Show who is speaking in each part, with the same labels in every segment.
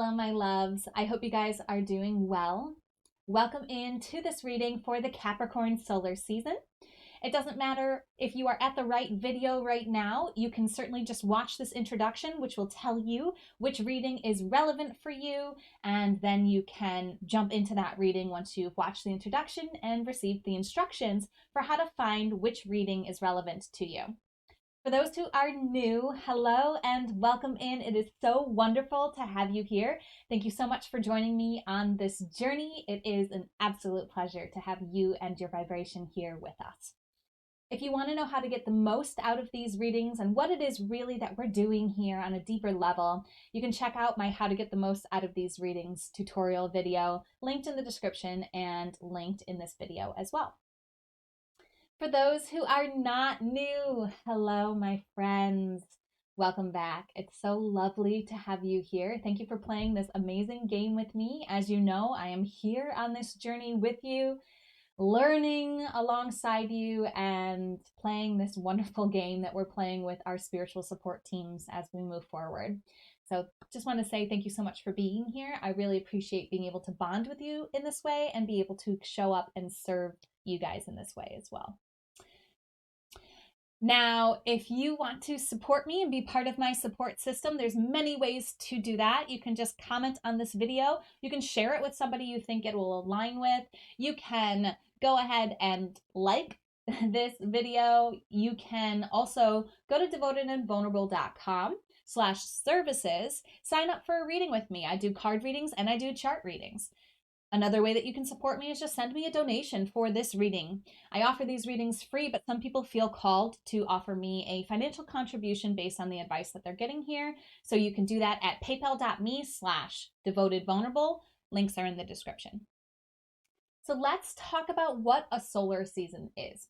Speaker 1: Hello, my loves. I hope you guys are doing well. Welcome into this reading for the Capricorn solar season. It doesn't matter if you are at the right video right now. You can certainly just watch this introduction, which will tell you which reading is relevant for you, and then you can jump into that reading once you've watched the introduction and received the instructions for how to find which reading is relevant to you. For those who are new, hello and welcome in. It is so wonderful to have you here. Thank you so much for joining me on this journey. It is an absolute pleasure to have you and your vibration here with us. If you want to know how to get the most out of these readings and what it is really that we're doing here on a deeper level, you can check out my How to Get the Most Out of These Readings tutorial video, linked in the description and linked in this video as well. For those who are not new, hello, my friends. Welcome back. It's so lovely to have you here. Thank you for playing this amazing game with me. As you know, I am here on this journey with you, learning alongside you and playing this wonderful game that we're playing with our spiritual support teams as we move forward. So just want to say thank you so much for being here. I really appreciate being able to bond with you in this way and be able to show up and serve you guys in this way as well. Now, if you want to support me and be part of my support system, there's many ways to do that. You can just comment on this video. You can share it with somebody you think it will align with. You can go ahead and like this video. You can also go to devotedandvulnerable.com/services, sign up for a reading with me. I do card readings and I do chart readings. Another way that you can support me is just send me a donation for this reading. I offer these readings free, but some people feel called to offer me a financial contribution based on the advice that they're getting here. So you can do that at paypal.me/devotedvulnerable. Links are in the description. So let's talk about what a solar season is.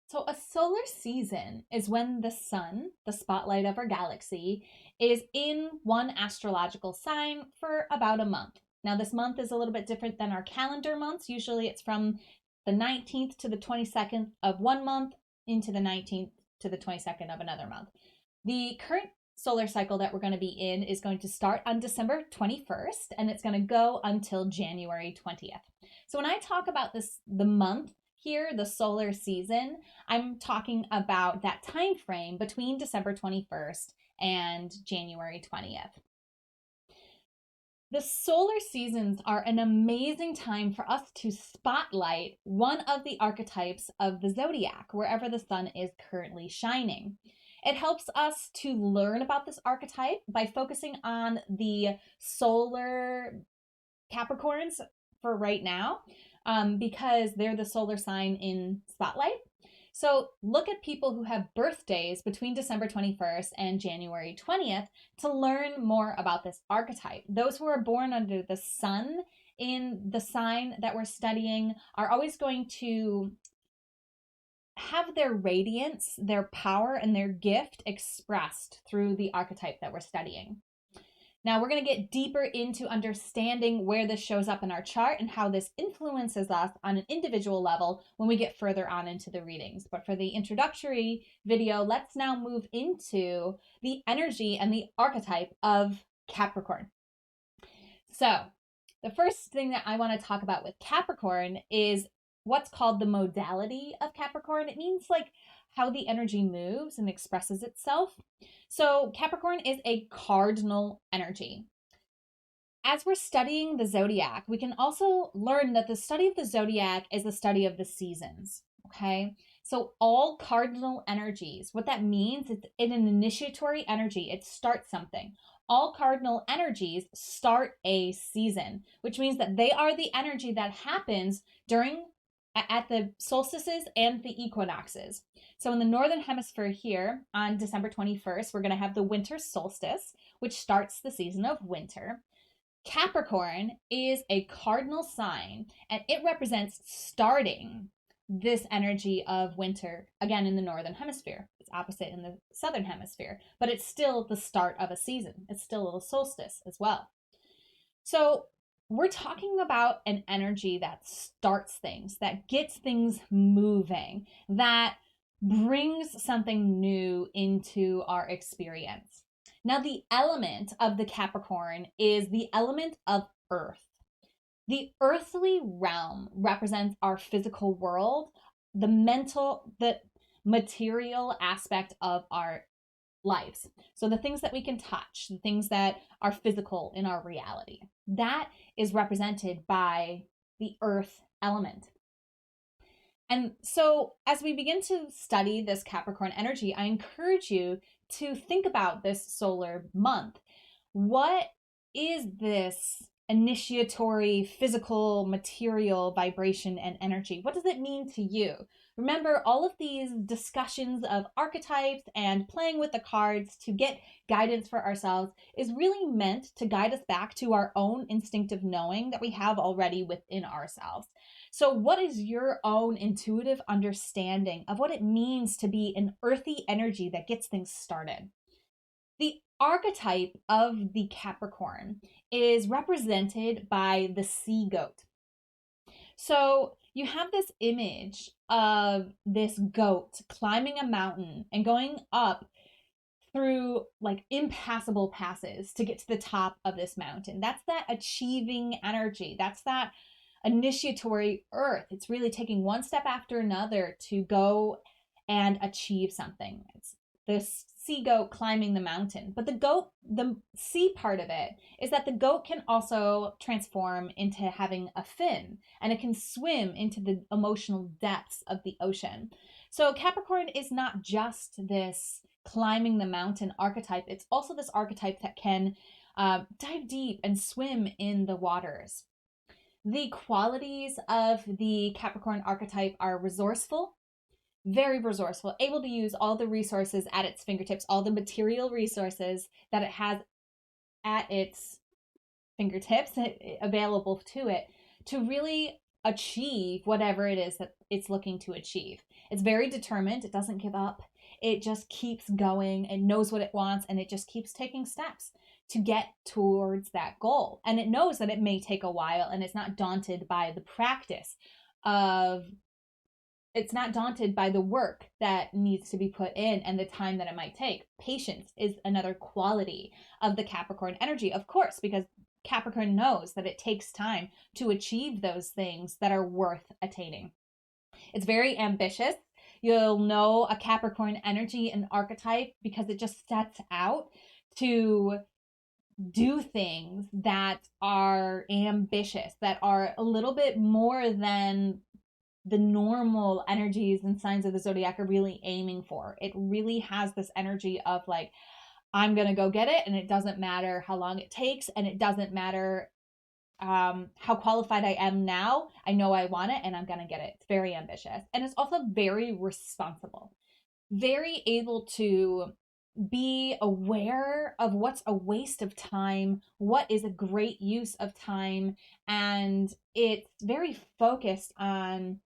Speaker 1: So a solar season is when the sun, the spotlight of our galaxy, is in one astrological sign for about a month. Now, this month is a little bit different than our calendar months. Usually it's from the 19th to the 22nd of one month into the 19th to the 22nd of another month. The current solar cycle that we're going to be in is going to start on December 21st, and it's going to go until January 20th. So when I talk about this, the month here, the solar season, I'm talking about that time frame between December 21st and January 20th. The solar seasons are an amazing time for us to spotlight one of the archetypes of the zodiac, wherever the sun is currently shining. It helps us to learn about this archetype by focusing on the solar Capricorns for right now, because they're the solar sign in spotlight. So look at people who have birthdays between December 21st and January 20th to learn more about this archetype. Those who are born under the sun in the sign that we're studying are always going to have their radiance, their power, and their gift expressed through the archetype that we're studying. Now we're going to get deeper into understanding where this shows up in our chart and how this influences us on an individual level when we get further on into the readings. But for the introductory video, let's now move into the energy and the archetype of Capricorn. So the first thing that I want to talk about with Capricorn is what's called the modality of Capricorn. It means like how the energy moves and expresses itself. So Capricorn is a cardinal energy. As we're studying the zodiac, we can also learn that the study of the zodiac is the study of the seasons, okay? So all cardinal energies, what that means is in an initiatory energy, it starts something. All cardinal energies start a season, which means that they are the energy that happens at the solstices and the equinoxes. So in the Northern Hemisphere here on December 21st, we're going to have the winter solstice, which starts the season of winter. Capricorn is a cardinal sign, and it represents starting this energy of winter, again, in the Northern Hemisphere. It's opposite in the Southern Hemisphere, but it's still the start of a season. It's still a solstice as well. So we're talking about an energy that starts things, that gets things moving, that brings something new into our experience. Now, the element of the Capricorn is the element of earth. The earthly realm represents our physical world, the material aspect of our lives. So the things that we can touch, the things that are physical in our reality, that is represented by the earth element. And so as we begin to study this Capricorn energy, I encourage you to think about this solar month. What is this initiatory, physical, material vibration and energy? What does it mean to you? Remember, all of these discussions of archetypes and playing with the cards to get guidance for ourselves is really meant to guide us back to our own instinctive knowing that we have already within ourselves. So, what is your own intuitive understanding of what it means to be an earthy energy that gets things started? The archetype of the Capricorn is represented by the sea goat. So you have this image of this goat climbing a mountain and going up through like impassable passes to get to the top of this mountain. That's that achieving energy. That's that initiatory earth. It's really taking one step after another to go and achieve something. It's this sea goat climbing the mountain. But the sea part of it is that the goat can also transform into having a fin, and it can swim into the emotional depths of the ocean. So Capricorn is not just this climbing the mountain archetype, it's also this archetype that can dive deep and swim in the waters. The qualities of the Capricorn archetype are resourceful, very resourceful, able to use all the resources at its fingertips, all the material resources that it has at its fingertips available to it to really achieve whatever it is that it's looking to achieve. It's very determined. It doesn't give up. It just keeps going. It knows what it wants, and it just keeps taking steps to get towards that goal. And it knows that it may take a while, and it's not daunted by the practice of it's not daunted by the work that needs to be put in and the time that it might take. Patience is another quality of the Capricorn energy, of course, because Capricorn knows that it takes time to achieve those things that are worth attaining. It's very ambitious. You'll know a Capricorn energy and archetype because it just sets out to do things that are ambitious, that are a little bit more than the normal energies and signs of the zodiac are really aiming for. It really has this energy of like, I'm going to go get it, and it doesn't matter how long it takes, and it doesn't matter how qualified I am now. I know I want it, and I'm going to get it. It's very ambitious. And it's also very responsible, very able to be aware of what's a waste of time, what is a great use of time, and it's very focused on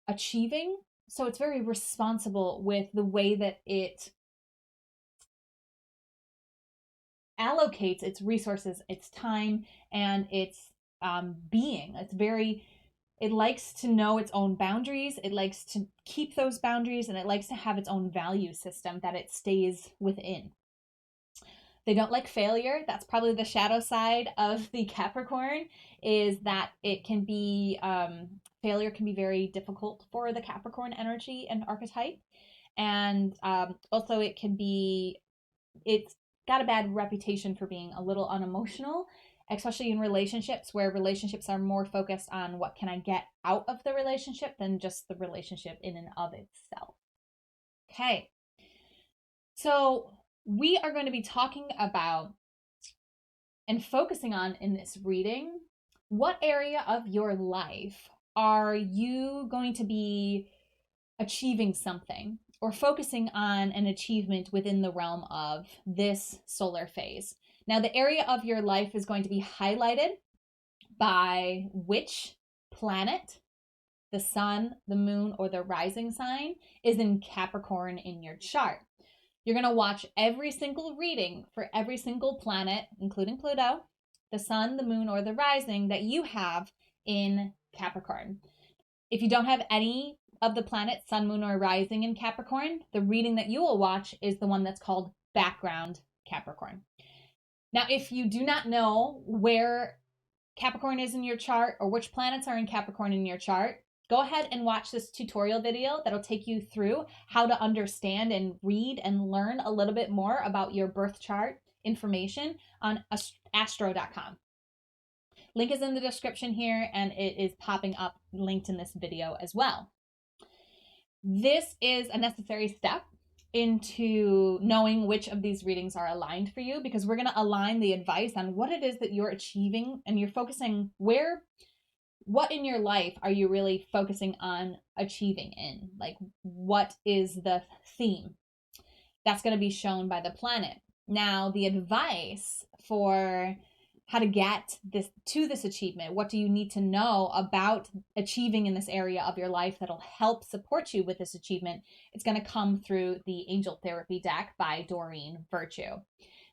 Speaker 1: achieving. So it's very responsible with the way that it allocates its resources, its time, and its being. It likes to know its own boundaries. It likes to keep those boundaries, and it likes to have its own value system that it stays within. They don't like failure. That's probably the shadow side of the Capricorn, is that it can be, failure can be very difficult for the Capricorn energy and archetype. And also it's got a bad reputation for being a little unemotional, especially in relationships, where relationships are more focused on what can I get out of the relationship than just the relationship in and of itself. Okay. So we are going to be talking about and focusing on in this reading, what area of your life are you going to be achieving something or focusing on an achievement within the realm of this solar phase. Now, the area of your life is going to be highlighted by which planet, the sun, the moon, or the rising sign is in Capricorn in your chart. You're going to watch every single reading for every single planet, including Pluto, the sun, the moon, or the rising that you have in Capricorn. If you don't have any of the planets, sun, moon, or rising in Capricorn, the reading that you will watch is the one that's called background Capricorn. Now, if you do not know where Capricorn is in your chart or which planets are in Capricorn in your chart, go ahead and watch this tutorial video that'll take you through how to understand and read and learn a little bit more about your birth chart information on astro.com. Link is in the description here, and it is popping up linked in this video as well. This is a necessary step into knowing which of these readings are aligned for you, because we're going to align the advice on what it is that you're achieving, and you're focusing what in your life are you really focusing on achieving in? Like, what is the theme? That's going to be shown by the planet. Now, the advice for how to get this achievement, what do you need to know about achieving in this area of your life that'll help support you with this achievement, it's going to come through the Angel Therapy deck by Doreen, Virture.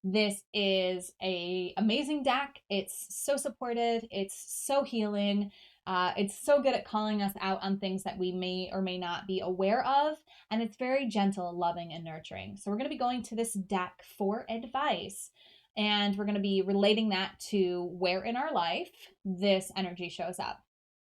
Speaker 1: This is an amazing deck. It's so supportive. It's so healing. It's so good at calling us out on things that we may or may not be aware of. And it's very gentle, loving, and nurturing. So we're going to be going to this deck for advice. And we're going to be relating that to where in our life this energy shows up.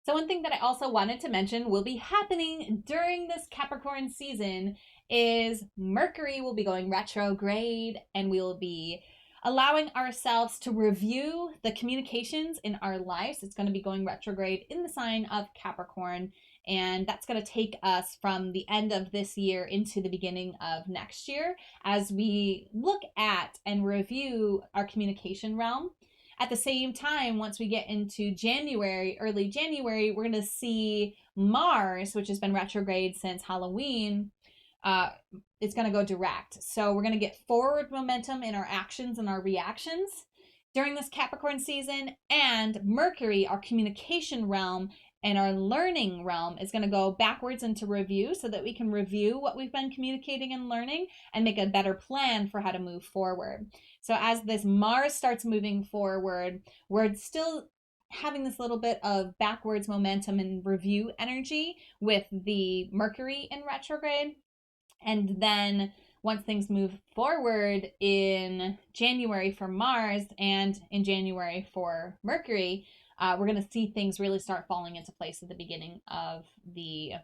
Speaker 1: So one thing that I also wanted to mention will be happening during this Capricorn season is Mercury will be going retrograde, and we will be allowing ourselves to review the communications in our lives. It's going to be going retrograde in the sign of Capricorn, and that's going to take us from the end of this year into the beginning of next year as we look at and review our communication realm. At the same time, once we get into January, early January, we're going to see Mars, which has been retrograde since Halloween. It's going to go direct. So we're going to get forward momentum in our actions and our reactions during this Capricorn season. And Mercury, our communication realm and our learning realm, is going to go backwards into review so that we can review what we've been communicating and learning and make a better plan for how to move forward. So as this Mars starts moving forward, we're still having this little bit of backwards momentum and review energy with the Mercury in retrograde. And then once things move forward in January for Mars and in January for Mercury, we're going to see things really start falling into place at the beginning of the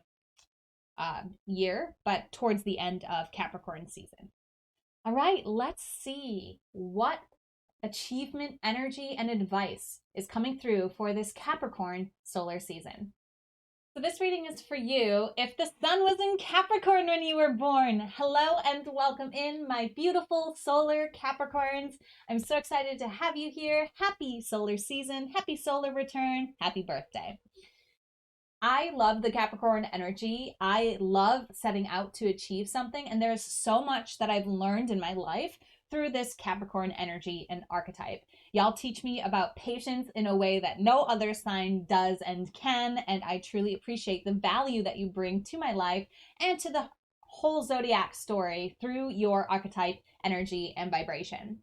Speaker 1: year, but towards the end of Capricorn season. All right, let's see what achievement, energy, and advice is coming through for this Capricorn solar season. So this reading is for you if the sun was in Capricorn when you were born. Hello and welcome in, my beautiful solar Capricorns. I'm so excited to have you here. Happy solar season, happy solar return, happy birthday. I love the Capricorn energy. I love setting out to achieve something, and there's so much that I've learned in my life through this Capricorn energy and archetype. Y'all teach me about patience in a way that no other sign does and can, and I truly appreciate the value that you bring to my life and to the whole zodiac story through your archetype energy and vibration.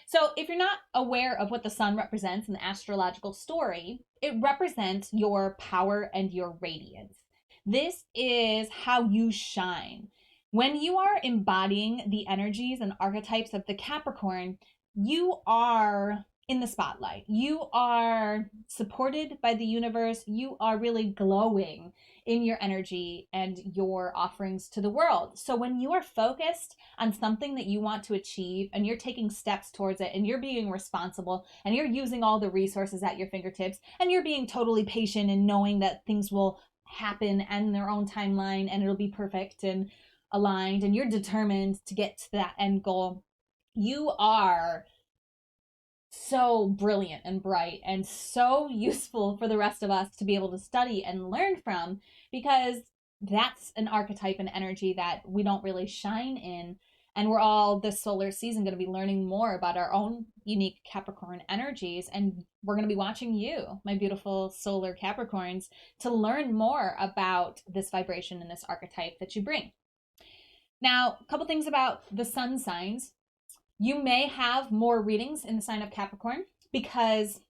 Speaker 1: So if you're not aware of what the sun represents in the astrological story, it represents your power and your radiance. This is how you shine. When you are embodying the energies and archetypes of the Capricorn, you are in the spotlight. You are supported by the universe. You are really glowing in your energy and your offerings to the world. So when you are focused on something that you want to achieve and you're taking steps towards it and you're being responsible and you're using all the resources at your fingertips and you're being totally patient and knowing that things will happen in their own timeline and it'll be perfect and aligned, and you're determined to get to that end goal, you are so brilliant and bright and so useful for the rest of us to be able to study and learn from, because that's an archetype and energy that we don't really shine in. And we're all this solar season going to be learning more about our own unique Capricorn energies. And we're going to be watching you, my beautiful solar Capricorns, to learn more about this vibration and this archetype that you bring. Now, a couple things about the sun signs. You may have more readings in the sign of Capricorn because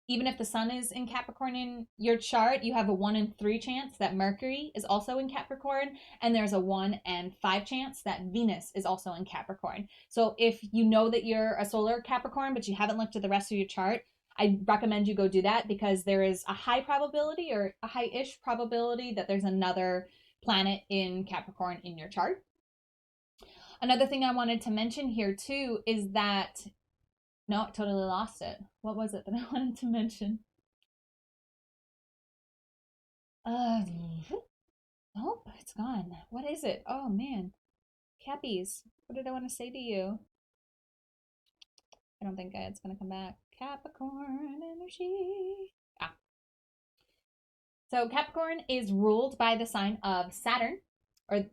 Speaker 1: Even if the sun is in Capricorn in your chart, you have a 1 in 3 chance that Mercury is also in Capricorn, and there's a 1 in 5 chance that Venus is also in Capricorn. So if you know that you're a solar Capricorn, but you haven't looked at the rest of your chart, I recommend you go do that, because there is a high probability, or a high-ish probability, that there's another planet in Capricorn in your chart. Another thing I wanted to mention here too is that, no, I totally lost it. What was it that I wanted to mention? Nope, it's gone. What is it? Oh man. Cappies, what did I want to say to you? I don't think it's going to come back. Capricorn Energy. Ah. So Capricorn is ruled by the sign of Saturn, or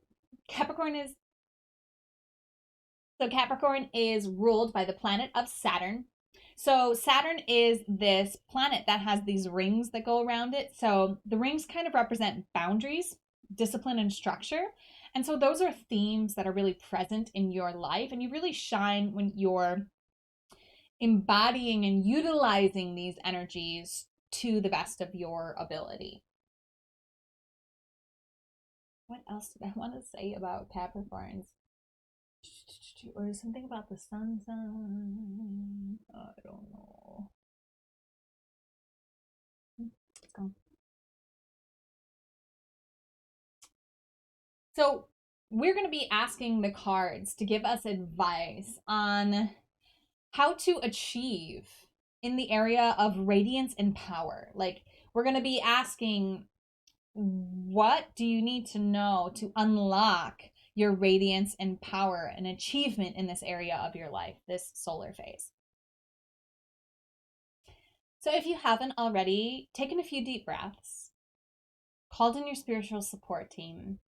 Speaker 1: Capricorn is So Capricorn is ruled by the planet of Saturn. So Saturn is this planet that has these rings that go around it. So the rings kind of represent boundaries, discipline, and structure. And so those are themes that are really present in your life, and you really shine when you're embodying and utilizing these energies to the best of your ability. What else did I want to say about Capricorns? Or something about the sun sign. I don't know. Let's go. So we're going to be asking the cards to give us advice on how to achieve in the area of radiance and power. Like, we're going to be asking, what do you need to know to unlock your radiance and power and achievement in this area of your life, this solar phase? So if you haven't already, taken a few deep breaths, called in your spiritual support team,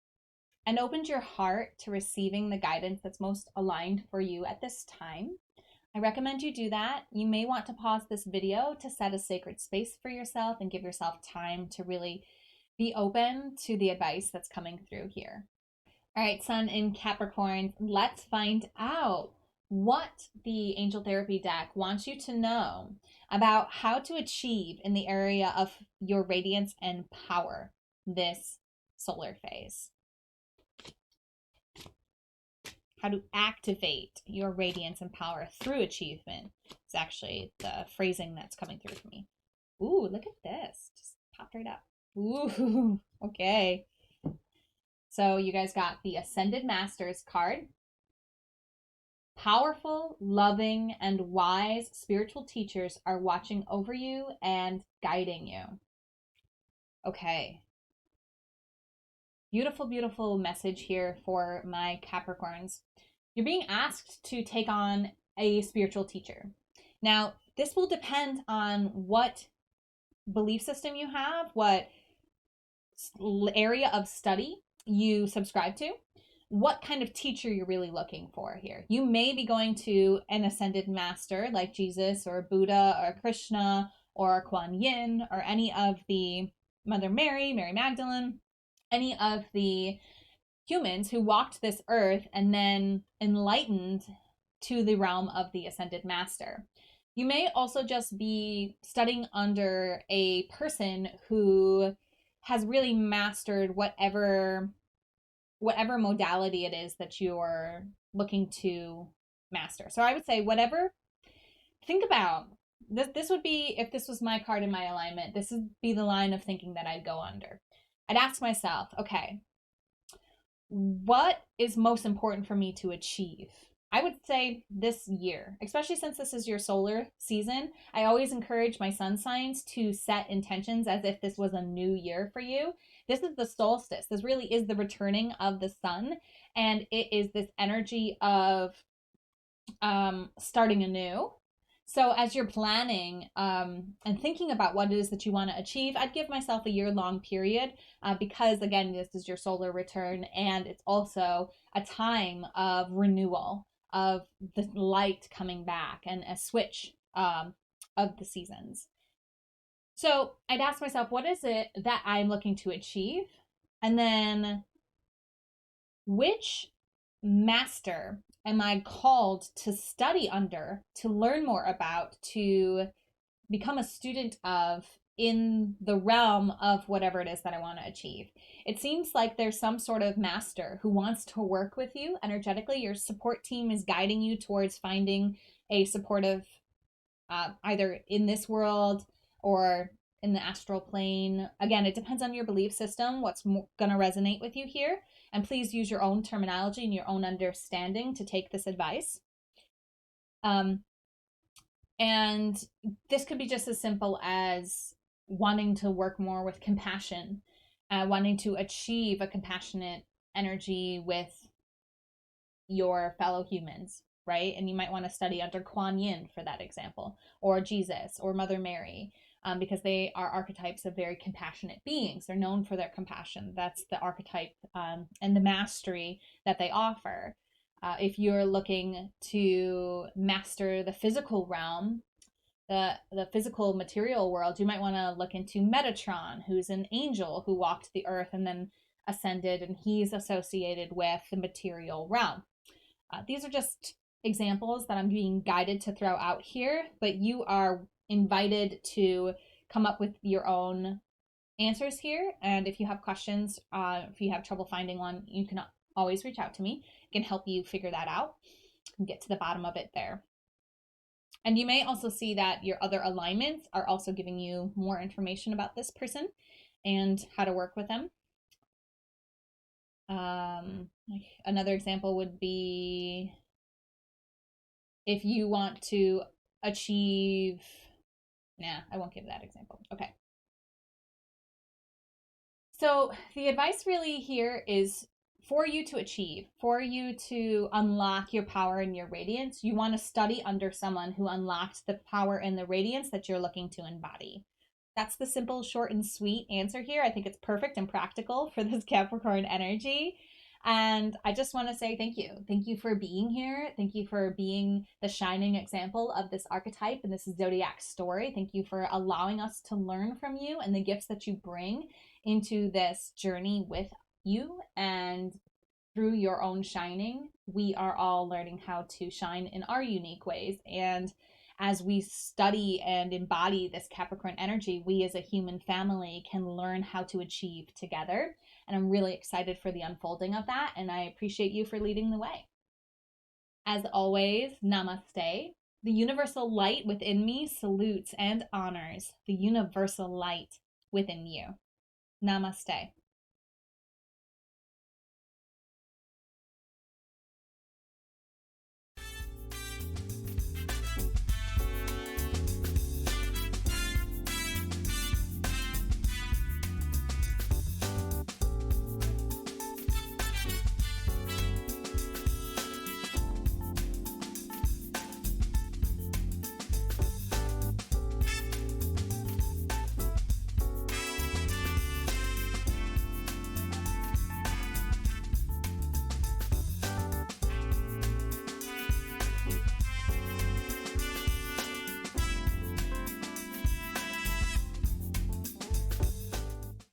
Speaker 1: and opened your heart to receiving the guidance that's most aligned for you at this time, I recommend you do that. You may want to pause this video to set a sacred space for yourself and give yourself time to really be open to the advice that's coming through here. All right, Sun in Capricorn, let's find out what the Angel Therapy deck wants you to know about how to achieve in the area of your radiance and power this solar phase. How to activate your radiance and power through achievement. It's actually the phrasing that's coming through for me. Ooh, look at this. Just popped right up. Ooh, okay. So you guys got the Ascended Masters card. Powerful, loving, and wise spiritual teachers are watching over you and guiding you. Okay. Beautiful, beautiful message here for my Capricorns. You're being asked to take on a spiritual teacher. Now, this will depend on what belief system you have, what area of study you subscribe to, what kind of teacher you're really looking for here. You may be going to an ascended master like Jesus or Buddha or Krishna or Kuan Yin or any of the Mother Mary, Mary Magdalene, any of the humans who walked this earth and then enlightened to the realm of the ascended master. You may also just be studying under a person who has really mastered whatever modality it is that you're looking to master. So I would say whatever, think about this would be, if this was my card in my alignment, this would be the line of thinking that I'd go under. I'd ask myself, okay, what is most important for me to achieve? I would say this year, especially since this is your solar season, I always encourage my sun signs to set intentions as if this was a new year for you. This is the solstice. This really is the returning of the sun, and it is this energy of starting anew. So as you're planning and thinking about what it is that you want to achieve, I'd give myself a year-long period because, again, this is your solar return, and it's also a time of renewal, of the light coming back, and a switch of the seasons. So I'd ask myself, what is it that I'm looking to achieve? And then, which master am I called to study under, to learn more about, to become a student of in the realm of whatever it is that I want to achieve. It seems like there's some sort of master who wants to work with you energetically. Your support team is guiding you towards finding a supportive, either in this world or in the astral plane. Again, it depends on your belief system, what's going to resonate with you here. And please use your own terminology and your own understanding to take this advice. And this could be just as simple as wanting to work more with compassion, wanting to achieve a compassionate energy with your fellow humans, right? And you might want to study under Kuan Yin for that example, or Jesus, or Mother Mary, because they are archetypes of very compassionate beings. They're known for their compassion. That's the archetype and the mastery that they offer. If you're looking to master the physical realm, the physical material world, you might want to look into Metatron, who's an angel who walked the earth and then ascended, and he's associated with the material realm. These are just examples that I'm being guided to throw out here, but you are invited to come up with your own answers here. And if you have questions, if you have trouble finding one, you can always reach out to me. I can help you figure that out and get to the bottom of it there. And you may also see that your other alignments are also giving you more information about this person and how to work with them. Another example would be if you want to achieve, I won't give that example. Okay. So the advice really here is for you to achieve, for you to unlock your power and your radiance. You want to study under someone who unlocked the power and the radiance that you're looking to embody. That's the simple, short, and sweet answer here. I think it's perfect and practical for this Capricorn energy. And I just want to say thank you. Thank you for being here. Thank you for being the shining example of this archetype and this zodiac story. Thank you for allowing us to learn from you and the gifts that you bring into this journey with you. And through your own shining, we are all learning how to shine in our unique ways. And as we study and embody this Capricorn energy, we as a human family can learn how to achieve together. And I'm really excited for the unfolding of that. And I appreciate you for leading the way. As always, namaste. The universal light within me salutes and honors the universal light within you. Namaste.